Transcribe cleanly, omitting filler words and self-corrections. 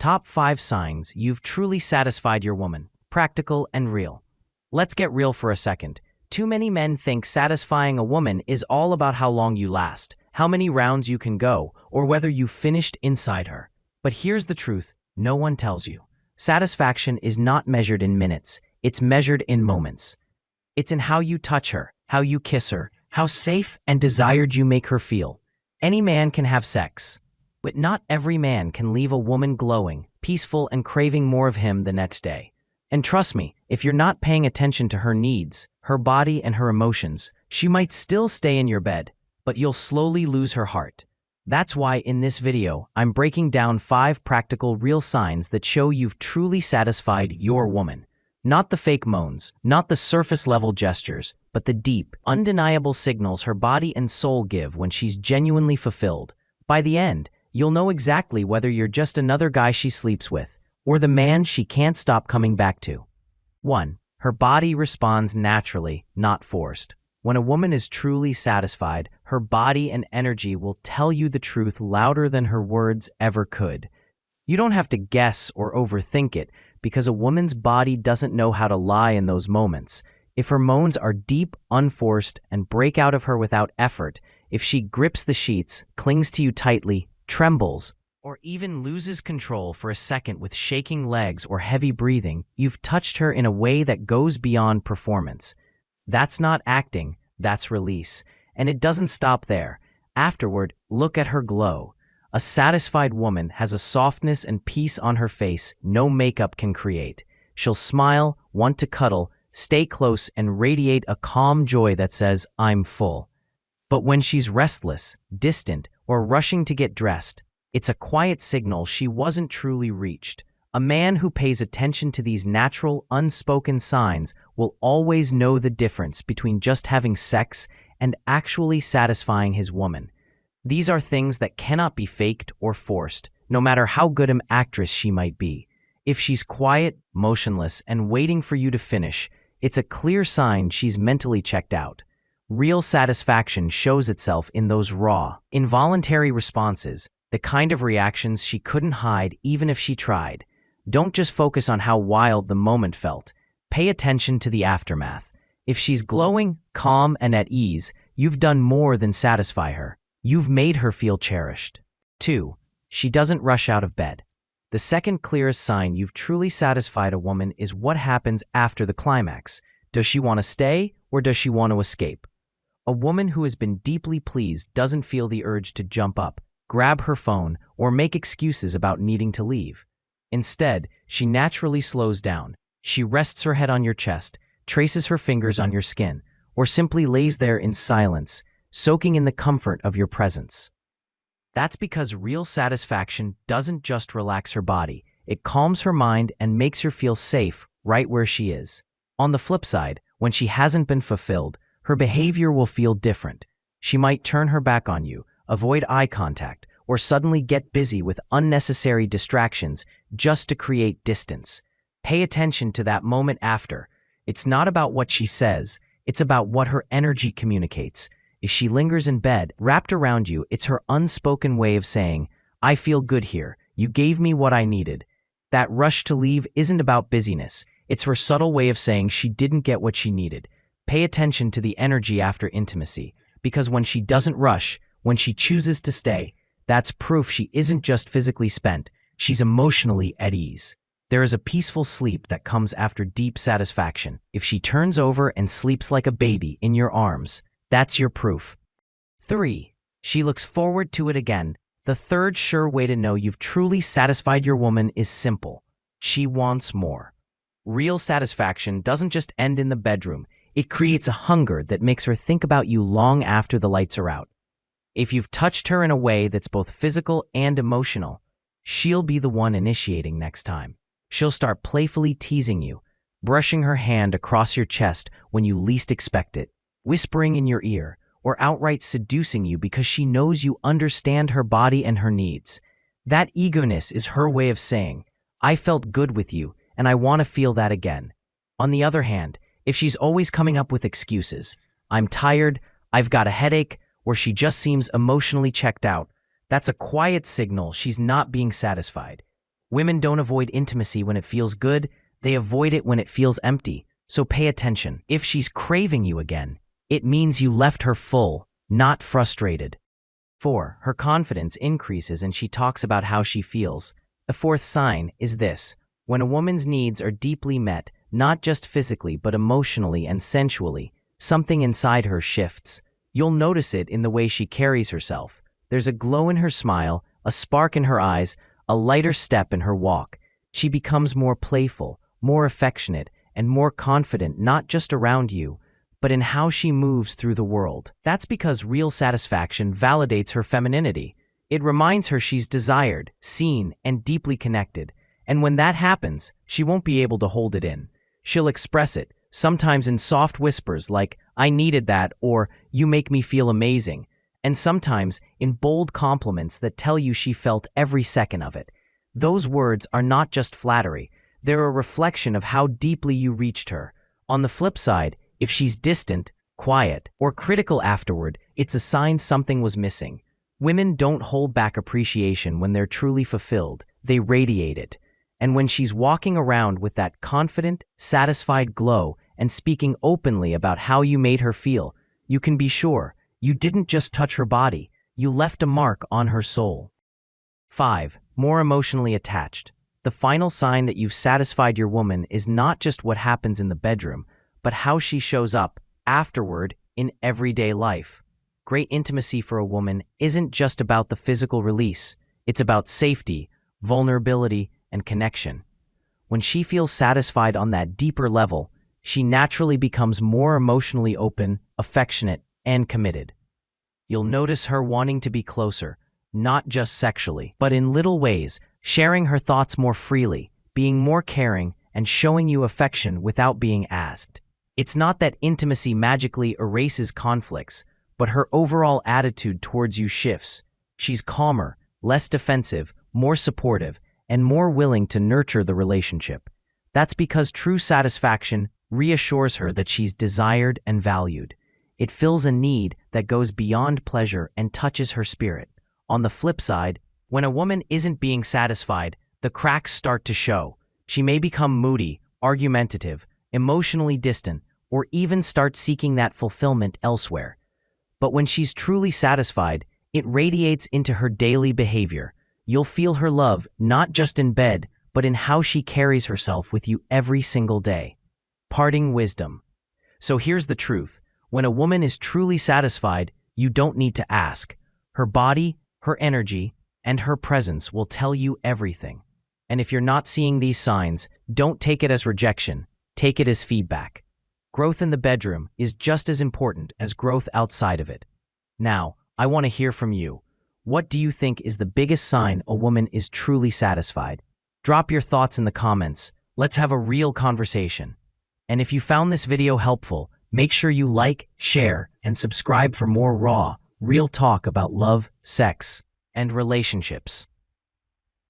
Top 5 signs you've truly satisfied your woman. Practical and real. Let's get real for a second. Too many men think satisfying a woman is all about how long you last, how many rounds you can go, or whether you finished inside her. But here's the truth, no one tells you. Satisfaction is not measured in minutes, it's measured in moments. It's in how you touch her, how you kiss her, how safe and desired you make her feel. Any man can have sex, but not every man can leave a woman glowing, peaceful, and craving more of him the next day. And trust me, if you're not paying attention to her needs, her body, and her emotions, she might still stay in your bed, but you'll slowly lose her heart. That's why in this video, I'm breaking down 5 practical, real signs that show you've truly satisfied your woman. Not the fake moans, not the surface-level gestures, but the deep, undeniable signals her body and soul give when she's genuinely fulfilled. By the end, you'll know exactly whether you're just another guy she sleeps with, or the man she can't stop coming back to. 1. Her body responds naturally, not forced. When a woman is truly satisfied, her body and energy will tell you the truth louder than her words ever could. You don't have to guess or overthink it, because a woman's body doesn't know how to lie in those moments. If her moans are deep, unforced, and break out of her without effort, if she grips the sheets, clings to you tightly, trembles, or even loses control for a second with shaking legs or heavy breathing, you've touched her in a way that goes beyond performance. That's not acting, that's release. And it doesn't stop there. Afterward, look at her glow. A satisfied woman has a softness and peace on her face no makeup can create. She'll smile, want to cuddle, stay close, and radiate a calm joy that says, "I'm full." But when she's restless, distant, or rushing to get dressed, it's a quiet signal she wasn't truly reached. A man who pays attention to these natural, unspoken signs will always know the difference between just having sex and actually satisfying his woman. These are things that cannot be faked or forced, no matter how good an actress she might be. If she's quiet, motionless, and waiting for you to finish, it's a clear sign she's mentally checked out. Real satisfaction shows itself in those raw, involuntary responses, the kind of reactions she couldn't hide even if she tried. Don't just focus on how wild the moment felt. Pay attention to the aftermath. If she's glowing, calm, and at ease, you've done more than satisfy her. You've made her feel cherished. 2. She doesn't rush out of bed. The second clearest sign you've truly satisfied a woman is what happens after the climax. Does she want to stay, or does she want to escape? A woman who has been deeply pleased doesn't feel the urge to jump up, grab her phone, or make excuses about needing to leave. Instead, she naturally slows down. She rests her head on your chest, traces her fingers on your skin, or simply lays there in silence, soaking in the comfort of your presence. That's because real satisfaction doesn't just relax her body, it calms her mind and makes her feel safe right where she is. On the flip side, when she hasn't been fulfilled, her behavior will feel different. She might turn her back on you, avoid eye contact, or suddenly get busy with unnecessary distractions just to create distance. Pay attention to that moment after. It's not about what she says, it's about what her energy communicates. If she lingers in bed, wrapped around you, it's her unspoken way of saying, "I feel good here, you gave me what I needed." That rush to leave isn't about busyness, it's her subtle way of saying she didn't get what she needed. Pay attention to the energy after intimacy, because when she doesn't rush, when she chooses to stay, that's proof she isn't just physically spent, she's emotionally at ease. There is a peaceful sleep that comes after deep satisfaction. If she turns over and sleeps like a baby in your arms, that's your proof. 3. She looks forward to it again. The third sure way to know you've truly satisfied your woman is simple. She wants more. Real satisfaction doesn't just end in the bedroom. It creates a hunger that makes her think about you long after the lights are out. If you've touched her in a way that's both physical and emotional, she'll be the one initiating next time. She'll start playfully teasing you, brushing her hand across your chest when you least expect it, whispering in your ear, or outright seducing you because she knows you understand her body and her needs. That eagerness is her way of saying, "I felt good with you, and I want to feel that again." On the other hand, if she's always coming up with excuses, "I'm tired, I've got a headache," or she just seems emotionally checked out, that's a quiet signal she's not being satisfied. Women don't avoid intimacy when it feels good, they avoid it when it feels empty. So pay attention. If she's craving you again, it means you left her full, not frustrated. 4. Her confidence increases and she talks about how she feels. The fourth sign is this: when a woman's needs are deeply met, not just physically but emotionally and sensually, something inside her shifts. You'll notice it in the way she carries herself. There's a glow in her smile, a spark in her eyes, a lighter step in her walk. She becomes more playful, more affectionate, and more confident not just around you, but in how she moves through the world. That's because real satisfaction validates her femininity. It reminds her she's desired, seen, and deeply connected. And when that happens, she won't be able to hold it in. She'll express it, sometimes in soft whispers like, "I needed that," or "You make me feel amazing," and sometimes in bold compliments that tell you she felt every second of it. Those words are not just flattery, they're a reflection of how deeply you reached her. On the flip side, if she's distant, quiet, or critical afterward, it's a sign something was missing. Women don't hold back appreciation when they're truly fulfilled, they radiate it. And when she's walking around with that confident, satisfied glow and speaking openly about how you made her feel, you can be sure you didn't just touch her body, you left a mark on her soul. 5. More emotionally attached. The final sign that you've satisfied your woman is not just what happens in the bedroom, but how she shows up afterward in everyday life. Great intimacy for a woman isn't just about the physical release, it's about safety, vulnerability, and connection. When she feels satisfied on that deeper level, she naturally becomes more emotionally open, affectionate, and committed. You'll notice her wanting to be closer, not just sexually, but in little ways, sharing her thoughts more freely, being more caring, and showing you affection without being asked. It's not that intimacy magically erases conflicts, but her overall attitude towards you shifts. She's calmer, less defensive, more supportive, and more willing to nurture the relationship. That's because true satisfaction reassures her that she's desired and valued. It fills a need that goes beyond pleasure and touches her spirit. On the flip side, when a woman isn't being satisfied, the cracks start to show. She may become moody, argumentative, emotionally distant, or even start seeking that fulfillment elsewhere. But when she's truly satisfied, it radiates into her daily behavior. You'll feel her love not just in bed, but in how she carries herself with you every single day. Parting wisdom. So here's the truth. When a woman is truly satisfied, you don't need to ask. Her body, her energy, and her presence will tell you everything. And if you're not seeing these signs, don't take it as rejection. Take it as feedback. Growth in the bedroom is just as important as growth outside of it. Now, I want to hear from you. What do you think is the biggest sign a woman is truly satisfied? Drop your thoughts in the comments. Let's have a real conversation. And if you found this video helpful, make sure you like, share, and subscribe for more raw, real talk about love, sex, and relationships.